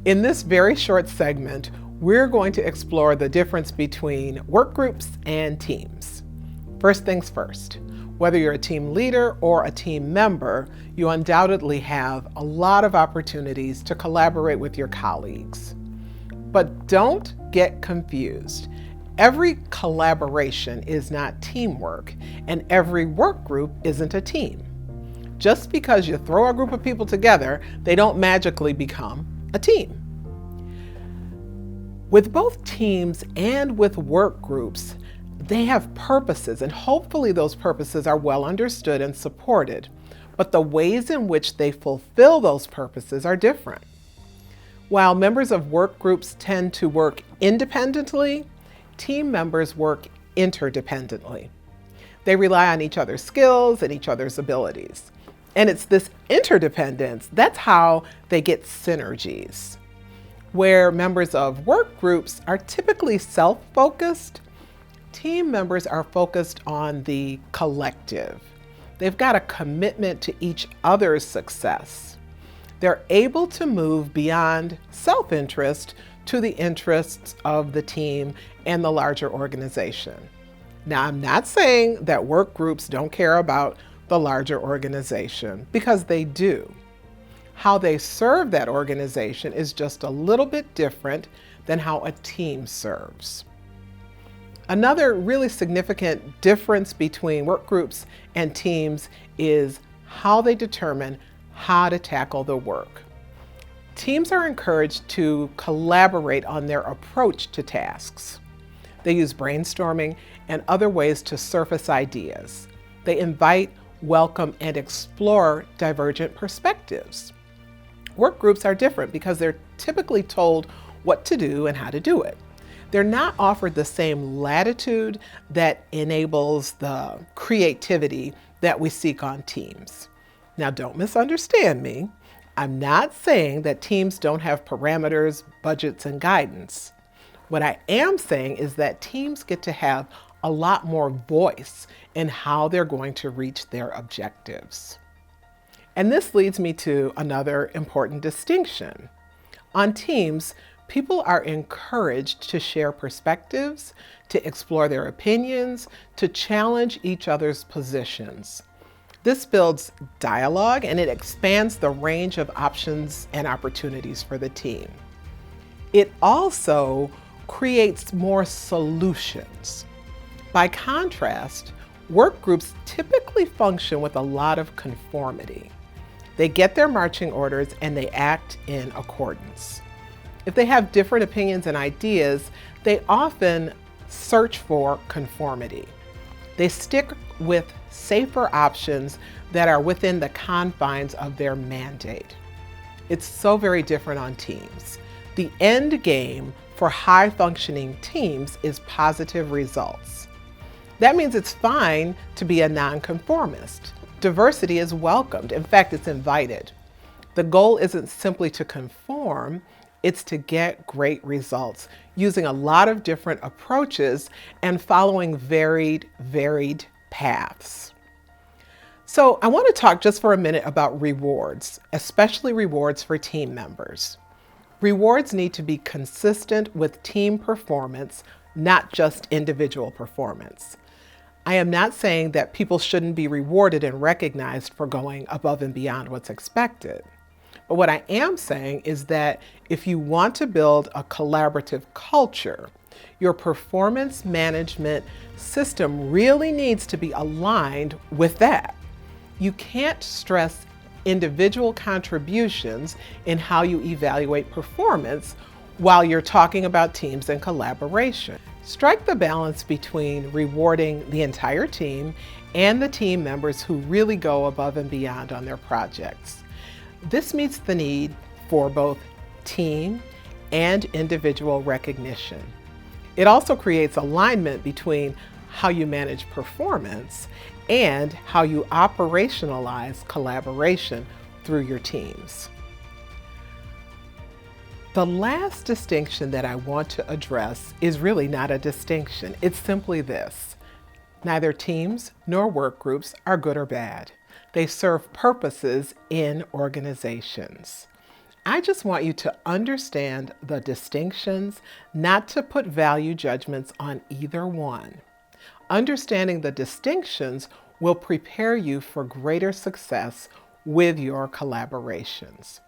In this very short segment, we're going to explore the difference between work groups and teams. First things first, whether you're a team leader or a team member, you undoubtedly have a lot of opportunities to collaborate with your colleagues. But don't get confused. Every collaboration is not teamwork, and every work group isn't a team. Just because you throw a group of people together, they don't magically become a team. With both teams and with work groups, they have purposes, and hopefully those purposes are well understood and supported. But the ways in which they fulfill those purposes are different. While members of work groups tend to work independently, team members work interdependently. They rely on each other's skills and each other's abilities. And it's this interdependence, that's how they get synergies. Where members of work groups are typically self-focused, team members are focused on the collective. They've got a commitment to each other's success. They're able to move beyond self-interest to the interests of the team and the larger organization. Now, I'm not saying that work groups don't care about the larger organization, because they do. How they serve that organization is just a little bit different than how a team serves. Another really significant difference between work groups and teams is how they determine how to tackle the work. Teams are encouraged to collaborate on their approach to tasks. They use brainstorming and other ways to surface ideas. They invite, welcome, and explore divergent perspectives. Work groups are different because they're typically told what to do and how to do it. They're not offered the same latitude that enables the creativity that we seek on teams. Now, don't misunderstand me. I'm not saying that teams don't have parameters, budgets, and guidance. What I am saying is that teams get to have a lot more voice in how they're going to reach their objectives. And this leads me to another important distinction. On teams, people are encouraged to share perspectives, to explore their opinions, to challenge each other's positions. This builds dialogue and it expands the range of options and opportunities for the team. It also creates more solutions. By contrast, work groups typically function with a lot of conformity. They get their marching orders and they act in accordance. If they have different opinions and ideas, they often search for conformity. They stick with safer options that are within the confines of their mandate. It's so very different on teams. The end game for high-functioning teams is positive results. That means it's fine to be a nonconformist. Diversity is welcomed. In fact, it's invited. The goal isn't simply to conform, it's to get great results using a lot of different approaches and following varied paths. So I want to talk just for a minute about rewards, especially rewards for team members. Rewards need to be consistent with team performance, not just individual performance. I am not saying that people shouldn't be rewarded and recognized for going above and beyond what's expected. But what I am saying is that if you want to build a collaborative culture, your performance management system really needs to be aligned with that. You can't stress individual contributions in how you evaluate performance while you're talking about teams and collaboration. Strike the balance between rewarding the entire team and the team members who really go above and beyond on their projects. This meets the need for both team and individual recognition. It also creates alignment between how you manage performance and how you operationalize collaboration through your teams. The last distinction that I want to address is really not a distinction. It's simply this. Neither teams nor work groups are good or bad. They serve purposes in organizations. I just want you to understand the distinctions, not to put value judgments on either one. Understanding the distinctions will prepare you for greater success with your collaborations.